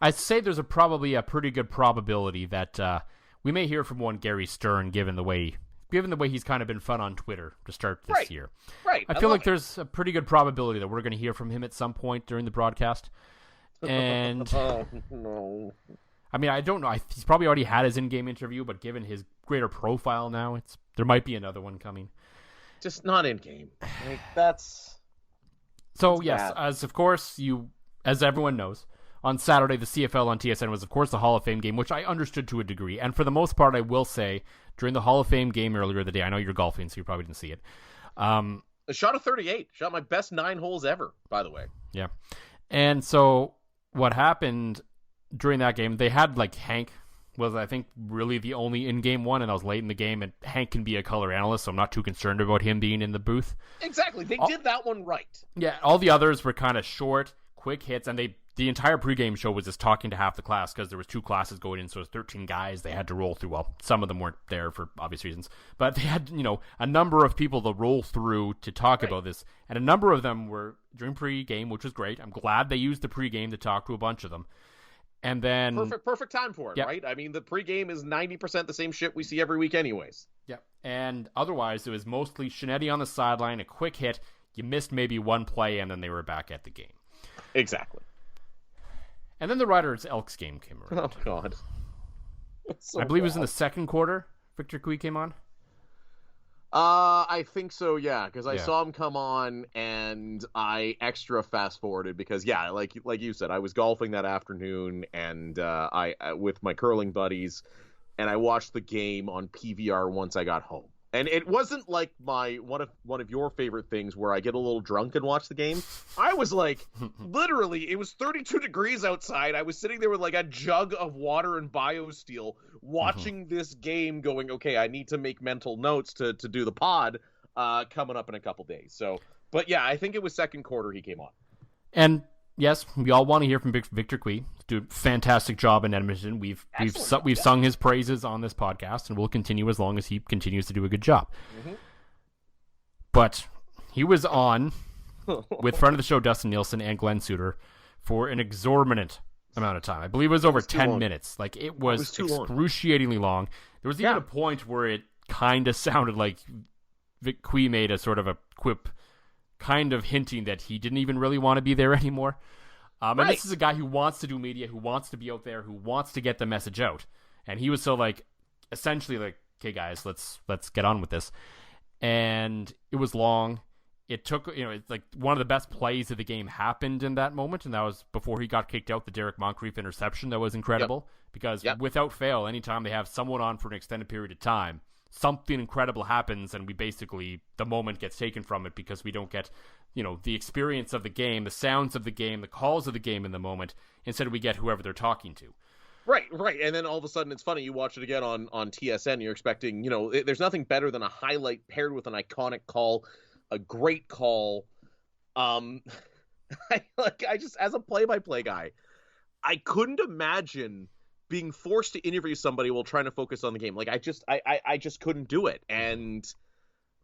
I'd say there's probably a pretty good probability that we may hear from one Gary Stern, given the way he's kind of been fun on Twitter to start this year. Right. I feel like there's a pretty good probability that we're going to hear from him at some point during the broadcast. And oh, no. I mean, I don't know. He's probably already had his in-game interview, but given his greater profile now, there might be another one coming. Just not in-game. Like, that's yes, bad. As everyone knows, on Saturday, the CFL on TSN was, of course, the Hall of Fame game, which I understood to a degree. And for the most part, I will say, during the Hall of Fame game earlier the day, I know you're golfing, so you probably didn't see it. I shot a 38. Shot my best 9 holes ever, by the way. Yeah. And so what happened during that game, they had Hank was, I think, really the only in-game one, and I was late in the game, and Hank can be a color analyst, so I'm not too concerned about him being in the booth. Exactly. They did that one right. Yeah, all the others were kind of short, quick hits, and the entire pregame show was just talking to half the class because there was 2 classes going in, so it was 13 guys they had to roll through. Well, some of them weren't there for obvious reasons, but they had, a number of people to roll through to talk about this, and a number of them were during pregame, which was great. I'm glad they used the pregame to talk to a bunch of them. And then perfect time for it, right? I mean, the pregame is 90% the same shit we see every week anyways. Yeah. And otherwise, it was mostly Shinetti on the sideline, a quick hit. You missed maybe one play, and then they were back at the game. Exactly. And then the Riders Elks game came around. Oh, God. I believe it was in the second quarter Victor Cui came on. I think so, yeah, because I saw him come on, and I extra fast-forwarded because, like you said, I was golfing that afternoon, and I with my curling buddies, and I watched the game on PVR once I got home. And it wasn't like one of your favorite things where I get a little drunk and watch the game. I was literally, it was 32 degrees outside. I was sitting there with a jug of water and BioSteel watching this game going, okay, I need to make mental notes to do the pod coming up in a couple days. So, but yeah, I think it was second quarter he came on. And yes, we all want to hear from Victor Cui. Do a fantastic job in Edmonton. We've sung his praises on this podcast, and we'll continue as long as he continues to do a good job. Mm-hmm. But he was on with friend of the show Dustin Nielsen and Glenn Suter for an exorbitant amount of time. I believe it was over 10 minutes. It was excruciatingly long. There was even a point where it kind of sounded like Vic Cui made a sort of a quip, kind of hinting that he didn't even really want to be there anymore. And this is a guy who wants to do media, who wants to be out there, who wants to get the message out. And he was so essentially okay, guys, let's get on with this. And it was long. It took, it's one of the best plays of the game happened in that moment, and that was before he got kicked out, the Derek Moncrief interception. That was incredible because without fail, anytime they have someone on for an extended period of time, something incredible happens, and the moment gets taken from it because we don't get, the experience of the game, the sounds of the game, the calls of the game in the moment. Instead, we get whoever they're talking to. Right. And then all of a sudden, it's funny, you watch it again on TSN, you're expecting, there's nothing better than a highlight paired with an iconic call, a great call. I just, as a play-by-play guy, I couldn't imagine being forced to interview somebody while trying to focus on the game. I just couldn't do it. And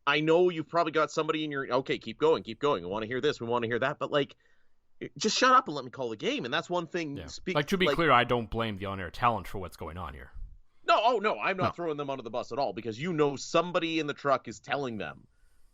I know you've probably got somebody in your, okay, keep going. We want to hear this. We want to hear that. But just shut up and let me call the game. And that's one thing. Yeah. To be clear, I don't blame the on-air talent for what's going on here. No, I'm not throwing them under the bus at all, because somebody in the truck is telling them.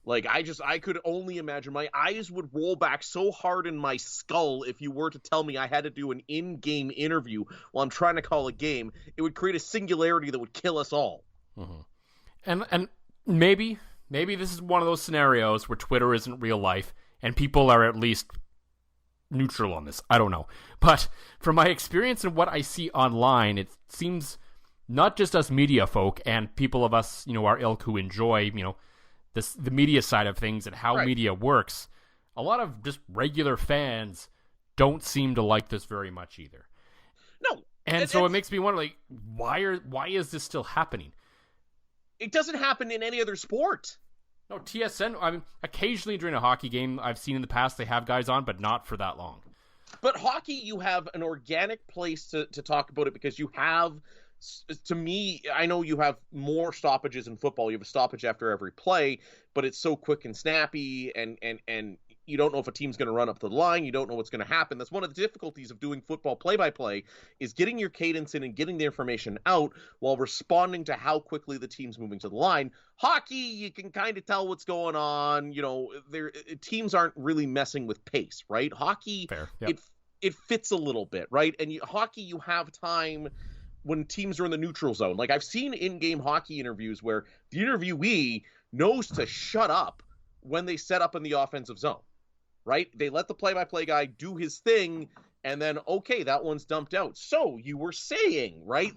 I could only imagine my eyes would roll back so hard in my skull if you were to tell me I had to do an in-game interview while I'm trying to call a game. It would create a singularity that would kill us all. Mm-hmm. And maybe this is one of those scenarios where Twitter isn't real life and people are at least neutral on this. I don't know. But from my experience and what I see online, it seems not just us media folk and people of us, our ilk who enjoy, the media side of things and how media works. A lot of just regular fans don't seem to like this very much either. No. And so it makes me wonder, why is this still happening? It doesn't happen in any other sport. No, TSN, I mean, occasionally during a hockey game, I've seen in the past they have guys on, but not for that long. But hockey, you have an organic place to talk about it because you have, to me, I know you have more stoppages in football. You have a stoppage after every play, but it's so quick and snappy, and you don't know if a team's going to run up to the line. You don't know what's going to happen. That's one of the difficulties of doing football play-by-play is getting your cadence in and getting the information out while responding to how quickly the team's moving to the line. Hockey, you can kind of tell what's going on. Teams aren't really messing with pace, right? Hockey, yep. It fits a little bit, right? And hockey, you have time when teams are in the neutral zone. Like I've seen in-game hockey interviews where the interviewee knows to shut up when they set up in the offensive zone. Right? They let the play-by-play guy do his thing, and then, okay, that one's dumped out. So you were saying, right?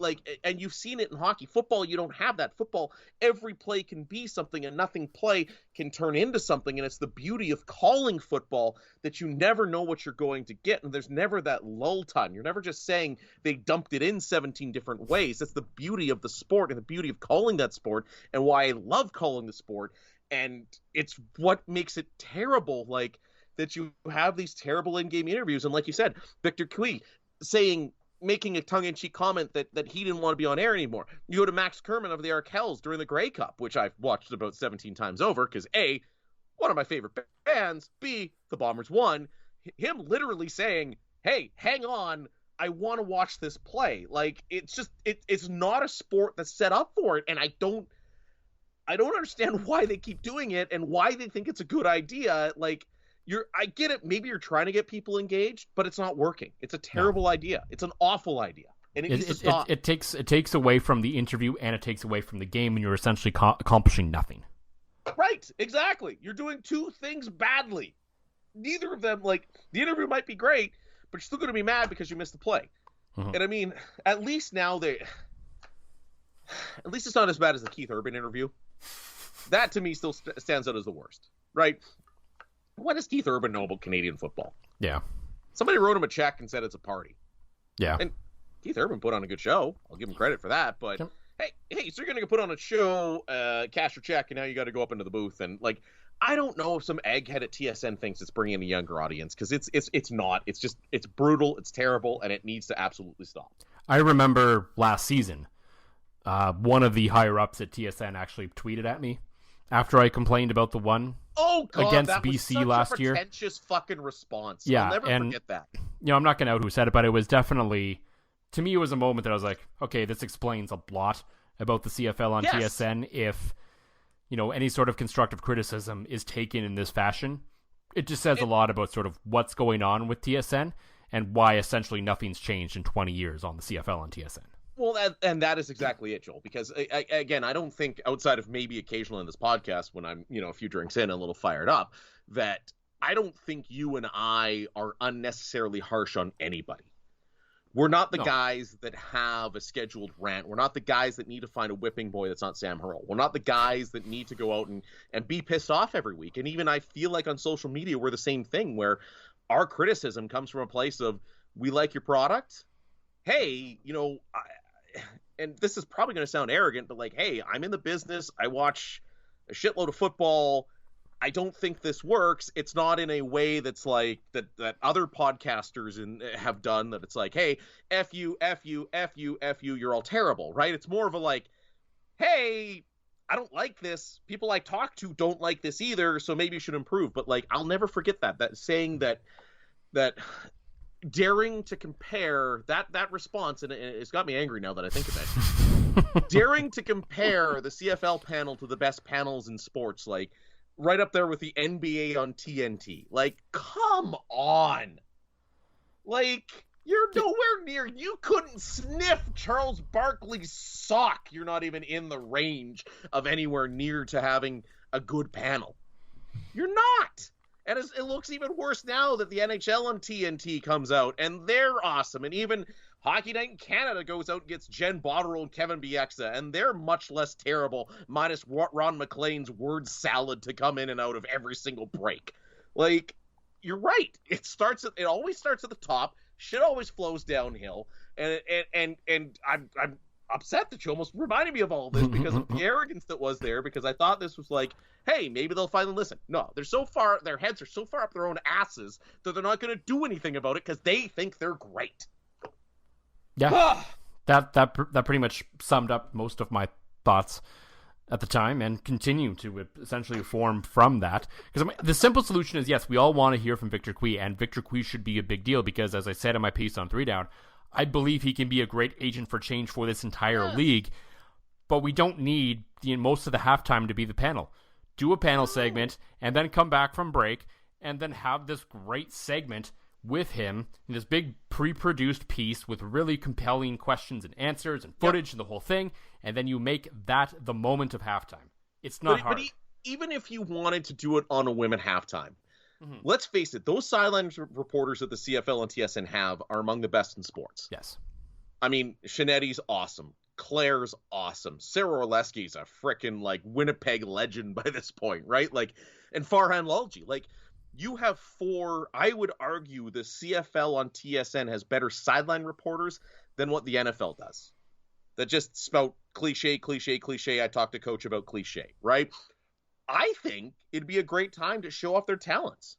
And you've seen it in hockey. Football, you don't have that. Football, every play can be something, and nothing play can turn into something, and it's the beauty of calling football that you never know what you're going to get, and there's never that lull time. You're never just saying they dumped it in 17 different ways. That's the beauty of the sport and the beauty of calling that sport, and why I love calling the sport, and it's what makes it terrible, that you have these terrible in-game interviews. And like you said, Victor Cui making a tongue-in-cheek comment that he didn't want to be on air anymore. You go to Max Kerman of the Elks during the Grey Cup, which I've watched about 17 times over because A, one of my favorite bands, B, the Bombers won. Him literally saying, hey, hang on, I want to watch this play. It's not a sport that's set up for it, and I don't understand why they keep doing it and why they think it's a good idea. I get it. Maybe you're trying to get people engaged, but it's not working. It's a terrible idea. It's an awful idea, and it needs to stop. It takes away from the interview, and it takes away from the game, and you're essentially accomplishing nothing. Right? Exactly. You're doing two things badly. Neither of them. The interview might be great, but you're still going to be mad because you missed the play. Mm-hmm. And I mean, at least now at least it's not as bad as the Keith Urban interview. That to me still stands out as the worst. Right? What does Keith Urban know about Canadian football? Yeah. Somebody wrote him a check and said it's a party. Yeah. And Keith Urban put on a good show. I'll give him credit for that. But hey, so you're going to put on a show, cash your check, and now you got to go up into the booth. And I don't know if some egghead at TSN thinks it's bringing in a younger audience because it's not. It's just, it's brutal, it's terrible, and it needs to absolutely stop. I remember last season, one of the higher ups at TSN actually tweeted at me after I complained about the one against that was BC such last a year. Pretentious fucking response. Yeah, I'll never forget that. I'm not going to out who said it, but it was definitely, to me, it was a moment that I was like, okay, this explains a lot about the CFL on TSN. If, any sort of constructive criticism is taken in this fashion, it just says a lot about sort of what's going on with TSN and why essentially nothing's changed in 20 years on the CFL on TSN. Well, that is exactly it, Joel, because, again, I don't think, outside of maybe occasionally in this podcast when I'm, a few drinks in and a little fired up, that I don't think you and I are unnecessarily harsh on anybody. We're not the guys that have a scheduled rant. We're not the guys that need to find a whipping boy that's not Sam Hurl. We're not the guys that need to go out and be pissed off every week. And even I feel like on social media, we're the same thing, where our criticism comes from a place of, we like your product. Hey, and this is probably going to sound arrogant, but hey, I'm in the business. I watch a shitload of football. I don't think this works. It's not in a way that's that other podcasters have done, that it's hey, F you, F you, F you, F you, you're all terrible, right? It's more of a hey, I don't like this. People I talk to don't like this either, so maybe you should improve. But I'll never forget that saying that daring to compare that response, and it's got me angry now that I think of it. Daring to compare the CFL panel to the best panels in sports, right up there with the NBA on TNT. Come on. You're nowhere near. You couldn't sniff Charles Barkley's sock. You're not even in the range of anywhere near to having a good panel. You're not. And it looks even worse now that the NHL on TNT comes out, and they're awesome. And even Hockey Night in Canada goes out and gets Jen Botterill and Kevin Bieksa, and they're much less terrible, minus Ron McLean's word salad to come in and out of every single break. Like, you're right. It always starts at the top. Shit always flows downhill. And I'm upset that you almost reminded me of all this because of the arrogance that was there, because I thought this was like, hey, maybe they'll finally listen. No, their heads are so far up their own asses that they're not going to do anything about it because they think they're great. Yeah, that pretty much summed up most of my thoughts at the time and continue to essentially form from that. Because the simple solution is, yes, we all want to hear from Victor Cui, and Victor Cui should be a big deal because, as I said in my piece on 3 Down, I believe he can be a great agent for change for this entire league, but we don't need most of the halftime to be the panel. Do a panel segment, and then come back from break, and then have this great segment with him in this big pre-produced piece with really compelling questions and answers and footage and the whole thing, and then you make that the moment of halftime. It's not hard. But even if you wanted to do it on a whim at halftime, let's face it, those sideline reporters that the CFL and TSN have are among the best in sports. Yes. I mean, Shinetti's awesome. Claire's awesome. Sarah Orlesky's a frickin' Winnipeg legend by this point, right? And Farhan Lalji. You have 4, I would argue the CFL on TSN has better sideline reporters than what the NFL does. That just spout cliche, I talked to coach about cliche, right? I think it'd be a great time to show off their talents.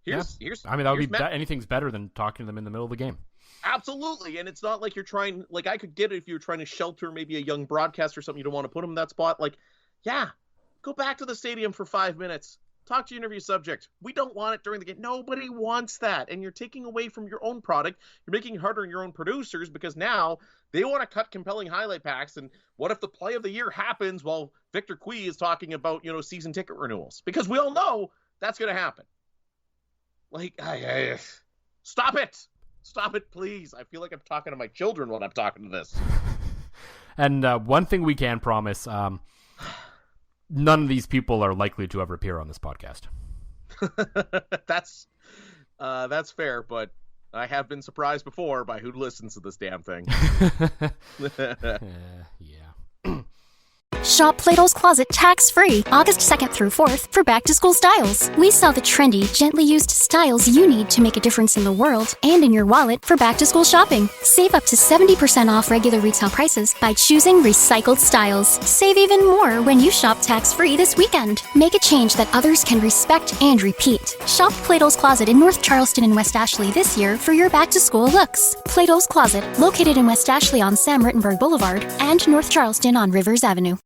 Anything's better than talking to them in the middle of the game. Absolutely. And it's not like you're trying, I could get it if you're trying to shelter maybe a young broadcaster or something, you don't want to put him in that spot. Go back to the stadium for 5 minutes. Talk to your interview subject. We don't want it during the game. Nobody wants that. And you're taking away from your own product. You're making it harder on your own producers because now they want to cut compelling highlight packs. And what if the play of the year happens while Victor Cui is talking about, season ticket renewals? Because we all know that's going to happen. Stop it. Stop it, please. I feel like I'm talking to my children when I'm talking to this. And one thing we can promise, none of these people are likely to ever appear on this podcast. That's fair, but I have been surprised before by who listens to this damn thing. Yeah. Shop Plato's Closet tax-free August 2nd through 4th for back-to-school styles. We sell the trendy, gently used styles you need to make a difference in the world and in your wallet for back-to-school shopping. Save up to 70% off regular retail prices by choosing recycled styles. Save even more when you shop tax-free this weekend. Make a change that others can respect and repeat. Shop Plato's Closet in North Charleston and West Ashley this year for your back-to-school looks. Plato's Closet, located in West Ashley on Sam Rittenberg Boulevard and North Charleston on Rivers Avenue.